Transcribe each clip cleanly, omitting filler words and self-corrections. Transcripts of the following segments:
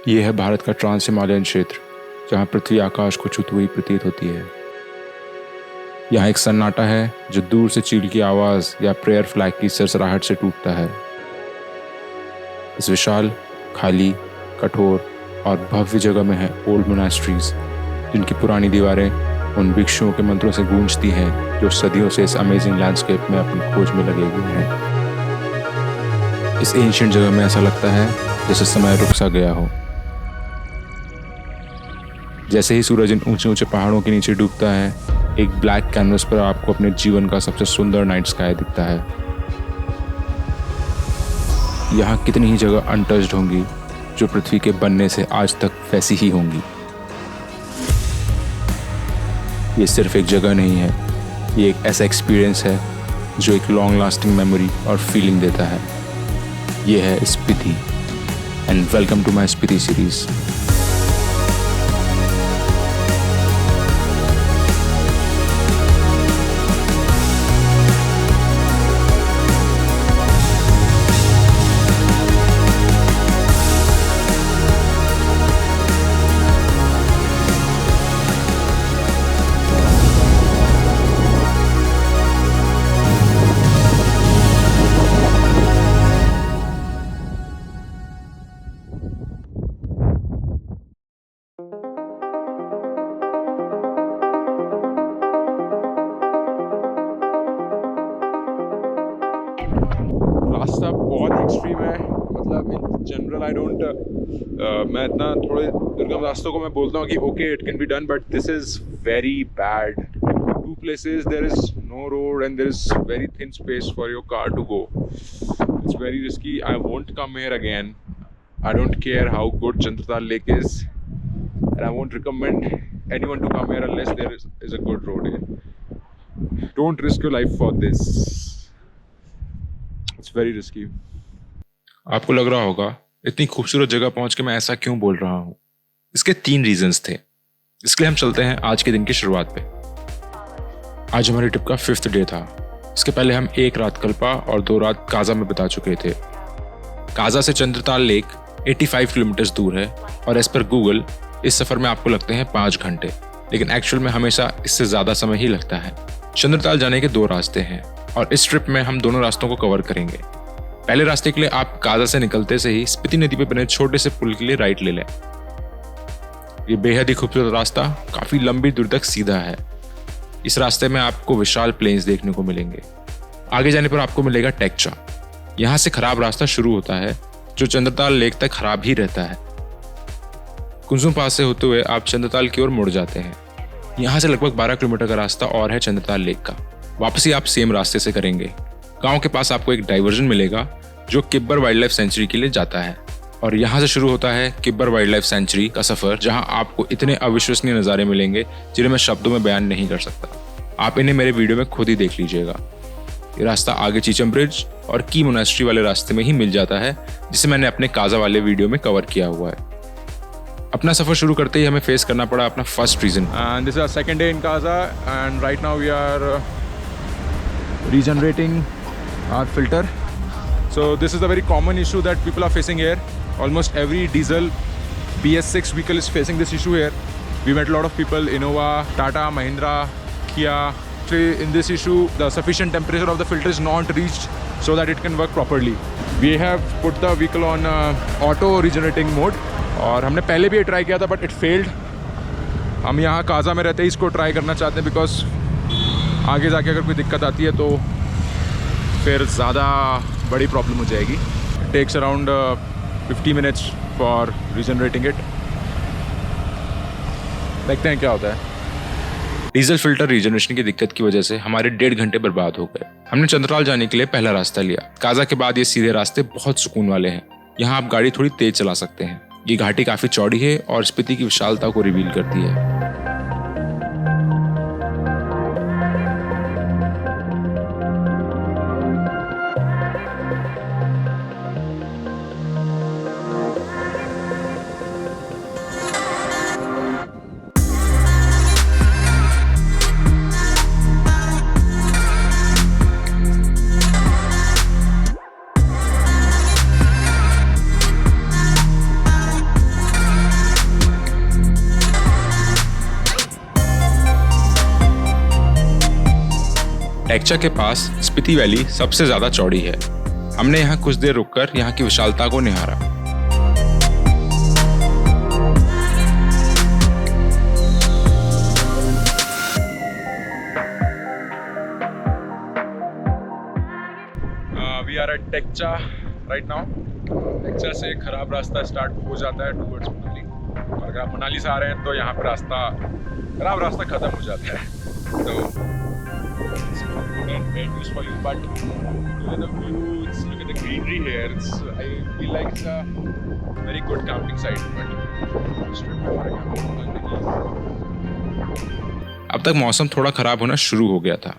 ये है भारत का ट्रांस हिमालयन क्षेत्र, जहाँ पृथ्वी आकाश को छूती हुई प्रतीत होती है। यहाँ एक सन्नाटा है जो दूर से चील की आवाज़ या प्रेयर फ्लैग की सरसराहट से टूटता है। इस विशाल, खाली, कठोर और भव्य जगह में है ओल्ड मोनास्ट्रीज, जिनकी पुरानी दीवारें उन भिक्षुओं के मंत्रों से गूंजती हैं जो सदियों से इस अमेजिंग लैंडस्केप में अपनी खोज में लगे हुए हैं। इस एंशिएंट जगह में ऐसा लगता है जैसे समय रुक सा गया हो। जैसे ही सूरज इन ऊंचे ऊंचे पहाड़ों के नीचे डूबता है, एक ब्लैक कैनवस पर आपको अपने जीवन का सबसे सुंदर नाइट स्काई दिखता है। यहाँ कितनी ही जगह अनटच्ड होंगी जो पृथ्वी के बनने से आज तक वैसी ही होंगी। ये सिर्फ एक जगह नहीं है, ये एक ऐसा एक्सपीरियंस है जो एक लॉन्ग लास्टिंग मेमोरी और फीलिंग देता है। ये है Spiti, and welcome to my Spiti series. रास्ता बहुत एक्सट्रीम है, मतलब इन जनरल आई डोंट मैं इतना थोड़े दुर्गम रास्तों को मैं बोलता हूँ कि okay it can be done, but this is very bad. Two places there is no road and there is very thin space for your car to go. It's very risky. I won't come here again. I don't care how good Chandratal lake is and I won't recommend anyone to come here unless there is a good road here. Don't risk your life for this. It's very risky. आपको लग रहा होगा इतनी खूबसूरत जगह पहुंच के मैं ऐसा क्यों बोल रहा हूं। इसके 3 रीजंस थे। इसके लिए हम चलते हैं आज के दिन की शुरुआत पे। आज हमारी ट्रिप का 5th डे था। इसके पहले हम 1 रात कल्पा और 2 रात काजा में बिता चुके थे। काजा से चंद्रताल लेक 85 किलोमीटर दूर है और एज पर गूगल इस सफर में आपको लगते हैं 5 घंटे, लेकिन एक्चुअल में हमेशा इससे ज्यादा समय ही लगता है। चंद्रताल जाने के 2 रास्ते हैं और इस ट्रिप में हम दोनों रास्तों को कवर करेंगे। पहले रास्ते के लिए आप काजा से निकलते से ही स्पीति नदी पे बने छोटे से पुल के लिए राइट ले लें। ये बेहद ही खूबसूरत रास्ता काफी लंबी दूर तक सीधा है। इस रास्ते में आपको विशाल प्लेन्स देखने को मिलेंगे। आगे जाने पर आपको मिलेगा टेक्चा। यहाँ से खराब रास्ता शुरू होता है जो चंद्रताल लेक तक खराब ही रहता है। कुंजुम पास से होते हुए आप चंद्रताल की ओर मुड़ जाते हैं। यहाँ से लगभग 12 किलोमीटर का रास्ता और है चंद्रताल लेक का। वापसी आप सेम रास्ते से करेंगे। गांव के पास आपको एक डाइवर्जन मिलेगा जो किब्बर वाइल्ड लाइफ सेंचुरी के लिए जाता है और यहाँ से शुरू होता है किब्बर वाइल्ड लाइफ सेंचुरी का सफर, जहाँ आपको इतने अविश्वसनीय नज़ारे मिलेंगे जिन्हें मैं शब्दों में बयान नहीं कर सकता। आप इन्हें मेरे वीडियो में खुद ही देख लीजिएगा। ये रास्ता आगे चीचम ब्रिज और की मोनास्ट्री वाले रास्ते में ही मिल जाता है, जिसे मैंने अपने काजा वाले वीडियो में कवर किया हुआ है। अपना सफर शुरू करते ही हमें फेस करना पड़ा अपना first reason. And this is our second day in Kaza, and right now we are regenerating our filter. So this is a very common issue that people are facing here. Almost every diesel BS6 vehicle is facing this issue here. We met a lot of people, Innova, Tata, Mahindra, Kia. Actually, in this issue, the sufficient temperature of the filter is not reached so that it can work properly. We have put the vehicle on auto regenerating mode. और हमने पहले भी ये try किया था but it failed. हम यहाँ काजा में रहते ही इसको ट्राई करना चाहते हैं बिकॉज आगे जाके अगर कोई दिक्कत आती है तो फिर ज़्यादा बड़ी प्रॉब्लम हो जाएगी। It takes around 50 minutes for regenerating it. देखते हैं क्या होता है। डीजल फिल्टर रीजनरेशन की दिक्कत की वजह से हमारे 1.5 घंटे बर्बाद हो गए। हमने चंद्रताल जाने के लिए पहला रास्ता लिया। काजा के बाद ये सीधे रास्ते बहुत सुकून वाले हैं। यहाँ आप गाड़ी थोड़ी तेज चला सकते हैं। ये घाटी काफी चौड़ी है और स्पीति की विशालता को रिवील करती है। टेक्चा के पास स्पीति वैली सबसे ज्यादा चौड़ी है। हमने यहाँ कुछ देर रुककर यहाँ की विशालता को निहारा। We are at Tekcha right now. Tekcha से खराब रास्ता स्टार्ट हो जाता है टूवर्ड्स मनाली, और अगर आप मनाली से आ रहे हैं तो यहाँ पे खराब रास्ता खत्म हो जाता है। तो news for you, but look at the views, look at the greenery here. I feel like it's a very good camping site, but अब तक मौसम थोड़ा खराब होना शुरू हो गया था।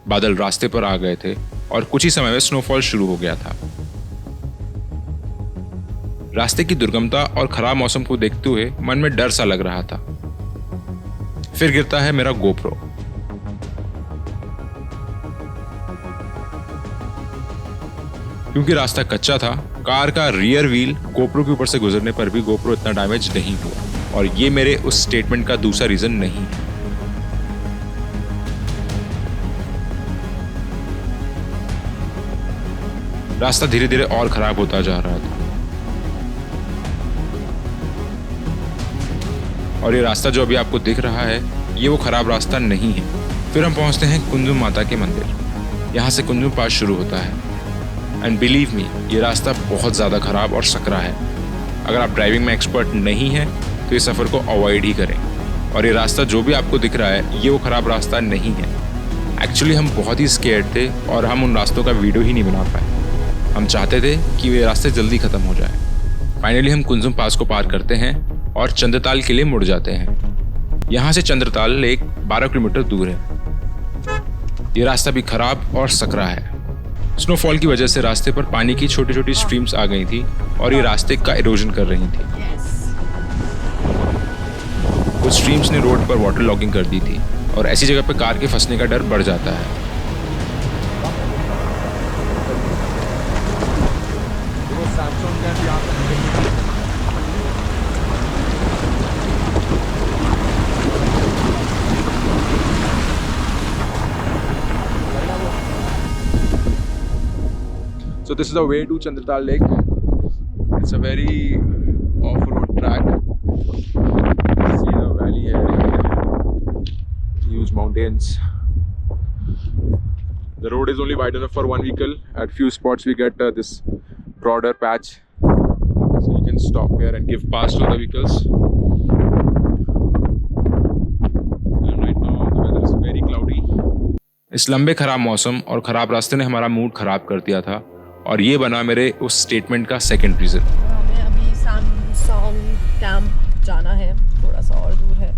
बादल रास्ते पर आ गए थे और कुछ ही समय में स्नोफॉल शुरू हो गया था। रास्ते की दुर्गमता और खराब मौसम को देखते हुए मन में डर सा लग रहा था। फिर गिरता है मेरा गोप्रो। क्योंकि रास्ता कच्चा था, कार का रियर व्हील गोप्रो के ऊपर से गुजरने पर भी गोप्रो इतना डैमेज नहीं हुआ, और ये मेरे उस स्टेटमेंट का दूसरा रीजन नहीं है। रास्ता धीरे धीरे और खराब होता जा रहा था, और ये रास्ता जो अभी आपको दिख रहा है ये वो खराब रास्ता नहीं है। फिर हम पहुंचते हैं कुंजुम माता के मंदिर। यहाँ से कुंजुम पास शुरू होता है, एंड बिलीव मी ये रास्ता बहुत ज़्यादा खराब और सकरा है। अगर आप ड्राइविंग में एक्सपर्ट नहीं हैं तो ये सफ़र को अवॉइड ही करें। और ये रास्ता जो भी आपको दिख रहा है ये वो खराब रास्ता नहीं है। एक्चुअली हम बहुत ही स्केर्ड थे और हम उन रास्तों का वीडियो ही नहीं बना पाए। हम चाहते थे कि वे रास्ते जल्दी खत्म हो जाए। फाइनली हम कुंजुम पास को पार करते हैं और चंद्रताल के लिए मुड़ जाते हैं। यहाँ से चंद्रताल लेक 12 किलोमीटर दूर है। ये रास्ता भी खराब और सकरा है। स्नोफॉल की वजह से रास्ते पर पानी की छोटी छोटी स्ट्रीम्स आ गई थी और ये रास्ते का इरोजन कर रही थी। कुछ स्ट्रीम्स ने रोड पर वाटर लॉगिंग कर दी थी और ऐसी जगह पर कार के फंसने का डर बढ़ जाता है। So this is the way to Chandratal Lake. It's a very off-road track. See the valley here, huge mountains. The road is only wide enough for one vehicle. At few spots we get this broader patch, so you can stop here and give pass to the vehicles. And right now the weather is very cloudy. इस लंबे खराब मौसम और खराब रास्ते ने हमारा mood खराब कर दिया था, और ये बना मेरे उस स्टेटमेंट का सेकंड रीजन। हमें अभी सैमसंग कैंप जाना है, थोड़ा सा और दूर है।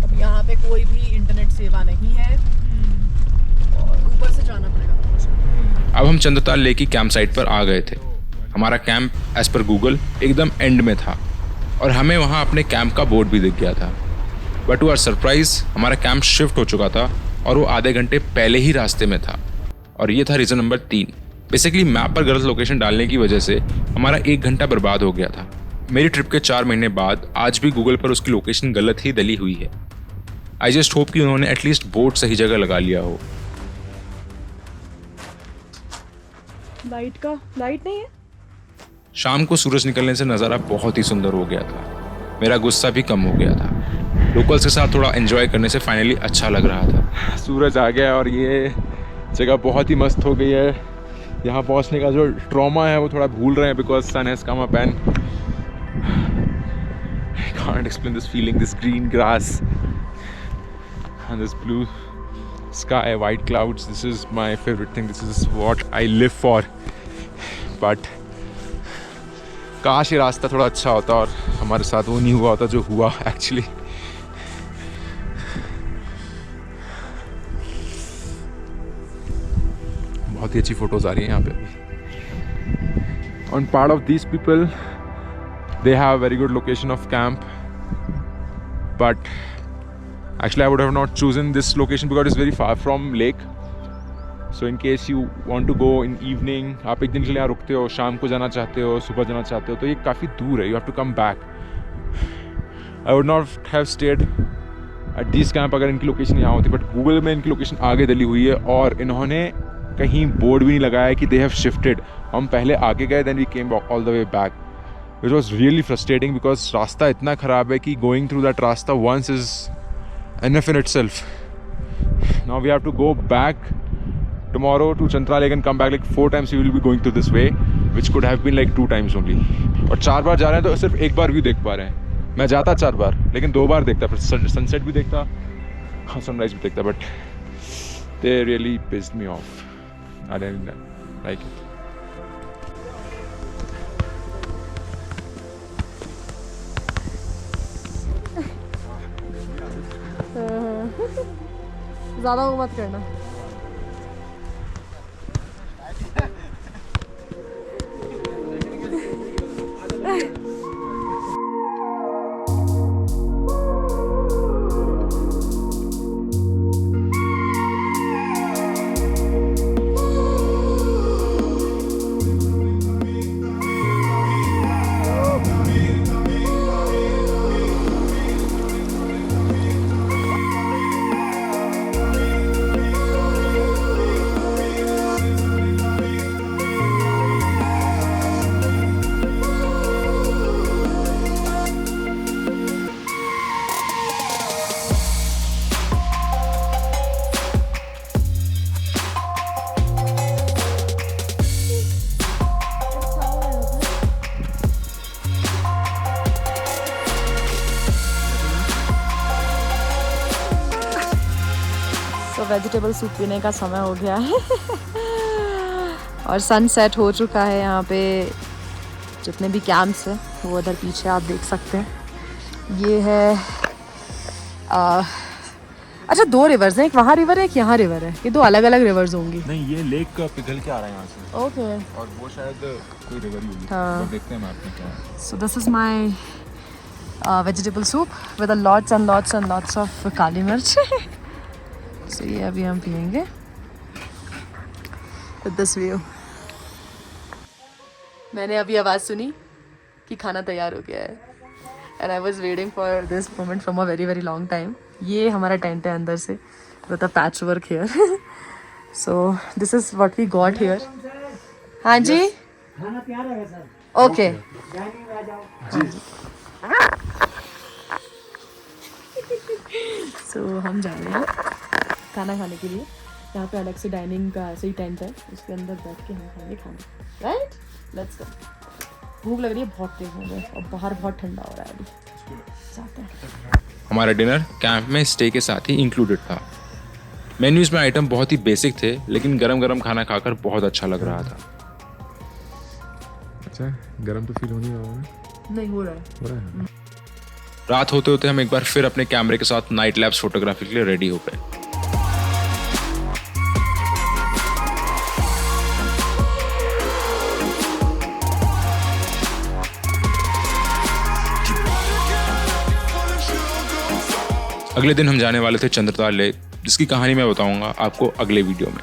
अब यहाँ पे कोई भी इंटरनेट सेवा नहीं है और ऊपर से जाना पड़ेगा। अब हम चंद्रताल लेक की कैंप साइट पर आ गए थे। हमारा कैंप एज पर गूगल एकदम एंड में था और हमें वहाँ अपने कैंप का बोर्ड भी दिख गया था। बट टू आवर सरप्राइज हमारा कैंप शिफ्ट हो चुका था और वो आधे घंटे पहले ही रास्ते में था। और ये था रीज़न नंबर 3। बेसिकली मैप पर गलत लोकेशन डालने की वजह से हमारा 1 घंटा बर्बाद हो गया था। मेरी ट्रिप के 4 महीने बाद आज भी गूगल पर उसकी लोकेशन गलत ही डली हुई है। आई जस्ट होप कि उन्होंने एटलीस्ट बोर्ड सही जगह लगा लिया हो। लाइट नहीं है। शाम को सूरज निकलने से नज़ारा बहुत ही सुंदर हो गया था। मेरा गुस्सा भी कम हो गया था। लोकल्स के साथ थोड़ा एंजॉय करने से फाइनली अच्छा लग रहा था। सूरज आ गया और ये जगह बहुत ही मस्त हो गई है। यहाँ पहुँचने का जो ट्रॉमा है वो थोड़ा भूल रहे हैं, because sun has come up and I can't explain this feeling, this green grass and this blue sky, white clouds. This is my favorite thing. This is what I live for. But काश ये रास्ता थोड़ा अच्छा होता और हमारे साथ वो नहीं हुआ होता जो हुआ एक्चुअली। बहुत ही अच्छी फोटोज आ रही हैं यहाँ पे। On part of these people, they have a very good location of camp, but Actually, I would have not chosen this location because it's very far from lake. So in case you want to go in evening, आप एक दिन के लिए यहाँ रुकते हो, शाम को जाना चाहते हो, सुबह जाना चाहते हो, तो ये काफ़ी दूर है. You have to come back. I would not have stayed at this camp अगर इनकी लोकेशन यहाँ होती, but Google में इनकी लोकेशन आगे डली हुई है और इन्होंने कहीं बोर्ड भी नहीं लगाया कि they have shifted. हम पहले आगे गए, then we came all the way back. It was really frustrating because रास्ता इतना ख़राब है कि going through that रास्ता once is enough in itself. Now we have to go back tomorrow to Chantra Lake and come back like 4 times. We will be going through this way, which could have been like 2 times only. और 4 बार जा रहे हैं तो सिर्फ एक बार view देख पा रहे हैं. मैं जाता 4 बार, लेकिन 2 बार देखता, फिर सनसेट भी देखता, सनराइज भी देखता. But they really pissed me off. I didn't like it. ज़्यादा वो मत करना. वेजिटेबल सूप पीने का समय हो गया है और सनसेट हो चुका है. यहाँ पे जितने भी कैंप्स हैं वो उधर पीछे आप देख सकते हैं. ये है अच्छा 2 रिवर्स हैं, एक वहाँ रिवर है, एक यहाँ रिवर है. ये 2 अलग अलग रिवर्स होंगी. नहीं, ये लेक पिघल के आ रहा है यहाँ से. ओके. और वो शायद कोई रिवर ही होगी. हाँ. देखते हैं मैप में क्या है. So this is my vegetable soup with a lots and lots of काली मिर्च. So ये अभी हम पियेंगे with this view. मैंने अभी आवाज़ सुनी कि खाना तैयार हो गया है and I was waiting for this moment from a very long time. ये हमारा टेंट है अंदर से with a patchwork here. So this is what we got here. हाँ जी. खाना तैयार है सर. Okay. So हम जा रहे हैं खाना खाने के लिए. यहाँ पे अलग से डाइनिंग का ऐसे ही टेंट है, उसके अंदर बैठ के हम खाएंगे खाना. Right, let's go. भूख लग रही है बहुत तेज मुझे और बाहर बहुत ठंडा हो रहा है अभी. जाते हैं. हमारा डिनर कैंप में स्टे के साथ ही इंक्लूडेड था. मेन्यूज में आइटम बहुत ही बेसिक थे, लेकिन गरम गरम खाना खाकर बहुत अच्छा लग रहा था. अच्छा, गरम तो फील हो नहीं रहा होगा. नहीं हो रहा है. रात होते होते हम एक बार फिर अपने कैमरे के साथ नाइट लैब्स फोटोग्राफी के लिए रेडी हो गए. अगले दिन हम जाने वाले थे चंद्रताल लेक, जिसकी कहानी मैं बताऊंगा आपको अगले वीडियो में.